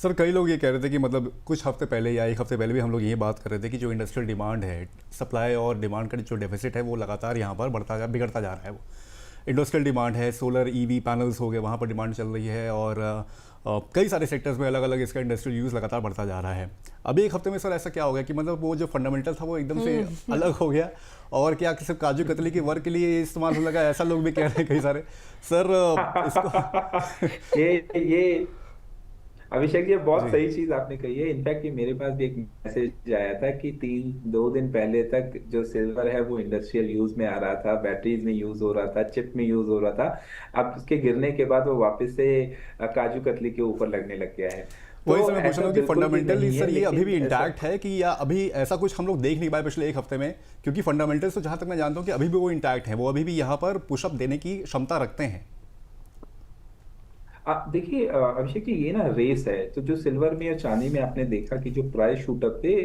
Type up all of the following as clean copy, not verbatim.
Sir कई लोग ये कह रहे थे कि मतलब कुछ हफ्ते पहले या एक हफ्ते पहले भी हम लोग ये बात कर रहे थे कि जो इंडस्ट्रियल डिमांड है, सप्लाई और डिमांड का जो डेफिसिट है वो लगातार यहाँ पर बिगड़ता जा रहा है। वो इंडस्ट्रियल डिमांड है, सोलर ईवी पैनल्स हो गए, वहाँ पर डिमांड चल रही है, और कई सारे सेक्टर्स में अलग अलग इसका इंडस्ट्रियल यूज़ लगातार बढ़ता जा रहा है। अभी एक हफ्ते में सर ऐसा क्या हो गया कि मतलब वो जो फंडामेंटल था वो एकदम से अलग हो गया, और क्या सिर्फ काजू कतली के वर्क के लिए इस्तेमाल होने लगा, ऐसा लोग भी कह रहे हैं कई सारे। सर इसको ये अभिषेक, ये बहुत जी सही चीज आपने कही है। इनफैक्ट ये मेरे पास भी एक मैसेज आया था कि 2 दिन पहले तक जो सिल्वर है वो इंडस्ट्रियल यूज में आ रहा था, बैटरीज में यूज हो रहा था, चिप में यूज हो रहा था। अब उसके गिरने के बाद वो वापस से काजू कतली के ऊपर लगने लग गया है। वही सर तो मैं पूछ रहा ऐसा हूँ कि बिल्कुल भी फंडामेंटली नहीं है, सर ये अभी भी लेकिन इंटैक्ट है कि, या अभी ऐसा कुछ हम लोग देख नहीं पाए पिछले एक हफ्ते में? क्योंकि फंडामेंटल्स तो जहाँ तक मैं जानता हूँ कि अभी भी वो इंटैक्ट है, वो अभी भी यहाँ पर पुशअप देने की क्षमता रखते हैं। देखिए अभिषेक जी, ये ना रेस है। तो जो सिल्वर में या चांदी में आपने देखा कि जो प्राइस शूटअप थे,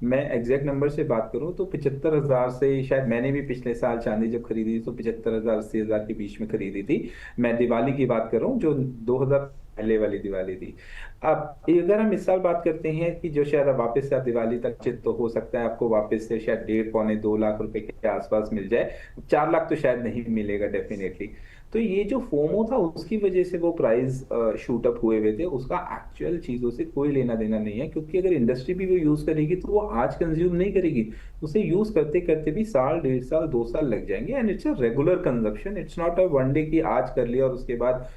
मैं एग्जैक्ट नंबर से बात करूं तो 75,000 से, शायद मैंने भी पिछले साल चांदी जब खरीदी थी तो 75,000 80,000 के बीच में खरीदी थी। मैं दिवाली की बात कर रहा हूँ, जो 2000 पहले वाली दिवाली थी। अब अगर हम इस साल बात करते हैं कि जो शायद अब वापस से आप दिवाली तक चित, तो हो सकता है आपको वापस से शायद 1.5 पौने 2 लाख रुपए के आसपास मिल जाए। 4 लाख तो शायद नहीं मिलेगा डेफिनेटली। तो ये जो फोमो था उसकी वजह से वो प्राइस शूट अप हुए हुए थे, उसका एक्चुअल चीजों से कोई लेना देना नहीं है। क्योंकि अगर इंडस्ट्री भी वो यूज करेगी तो वो आज कंज्यूम नहीं करेगी, उसे यूज करते करते भी साल, 1.5 साल, 2 साल लग जाएंगे। And it's a regular consumption, it's not a one day की आज कर लिया और उसके बाद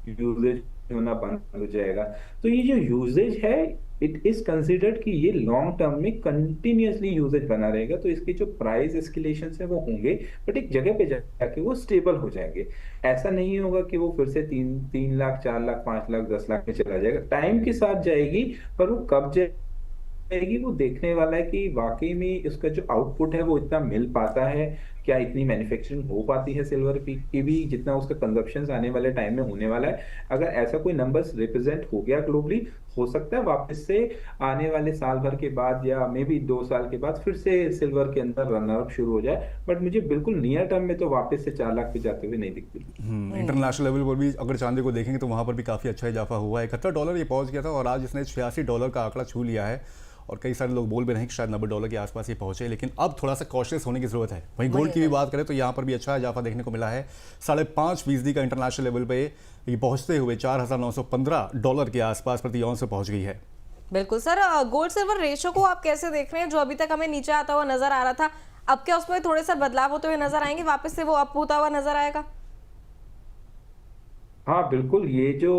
यूजेज होना बंद हो जाएगा। तो ये जो यूजेज है, इट इज कंसिडर्ड कि ये लॉन्ग टर्म में कंटिन्यूअसली यूजेज बना रहेगा। तो इसके जो प्राइस एस्केलेशन है वो होंगे, बट एक जगह पे जाके वो स्टेबल हो जाएंगे। ऐसा नहीं होगा कि वो फिर से 3 3 लाख, 4 लाख, 5 लाख, 10 लाख में चला जाएगा। टाइम के साथ जाएगी, पर वो कब जाएगी वो देखने वाला है कि वाकई में इसका जो आउटपुट है वो इतना मिल पाता है, क्या इतनी मैन्युफैक्चरिंग हो पाती है सिल्वर की भी, जितना उसका कंजप्शन आने वाले टाइम में होने वाला है। अगर ऐसा कोई नंबर्स रिप्रेजेंट हो गया ग्लोबली, हो सकता है वापस से आने वाले साल भर के बाद या मे बी 2 साल के बाद फिर से सिल्वर के अंदर रनर अप शुरू हो जाए। बट मुझे बिल्कुल नियर टर्म में तो वापस से 4 लाख पे जाते हुए नहीं दिखती। इंटरनेशनल लेवल पर भी अगर चांदी को देखेंगे तो वहाँ पर भी काफ़ी अच्छा इजाफा हुआ है। $71 ये पहुँच गया था, और आज इसने $86 का आंकड़ा छू लिया है। और कई सारे लोग बोल भी रहे हैं कि शायद $90 के आसपास ये पहुंचे, लेकिन अब थोड़ा सा कॉशियस होने की ज़रूरत है। वहीं गोल्ड की भी बात करें तो यहाँ पर भी अच्छा इजाफा देखने को मिला है। 5.5% का इंटरनेशनल लेवल पे ये पहुंचते हुए $4,915 के आसपास प्रति औंस से पहुंच गई है। बिल्कुल सर, गोल्ड सिल्वर रेशो को आप कैसे देख रहे हैं? जो अभी तक हमें नीचे आता हुआ नजर आ रहा था, अब क्या उसमें थोड़े से बदलाव होते हुए नजर आएंगे, वापस से वो अप होता हुआ नजर आएगा? हाँ बिल्कुल, ये जो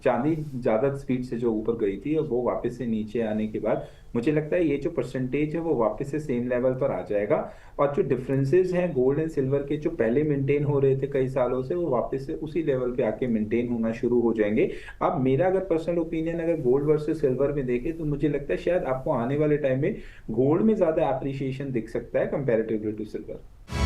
चांदी ज्यादा स्पीड से जो ऊपर गई थी, और वो वापस से नीचे आने के बाद मुझे लगता है ये जो परसेंटेज है वो वापस से सेम लेवल पर आ जाएगा। और जो डिफरेंसेस हैं गोल्ड एंड सिल्वर के, जो पहले मेंटेन हो रहे थे कई सालों से, वो वापस से उसी लेवल पे आके मेंटेन होना शुरू हो जाएंगे। अब मेरा अगर पर्सनल ओपिनियन अगर गोल्ड वर्सेस सिल्वर में देखें, तो मुझे लगता है शायद आपको आने वाले टाइम में गोल्ड में ज्यादा एप्रिसिएशन दिख सकता है कंपेरेटिवली टू सिल्वर।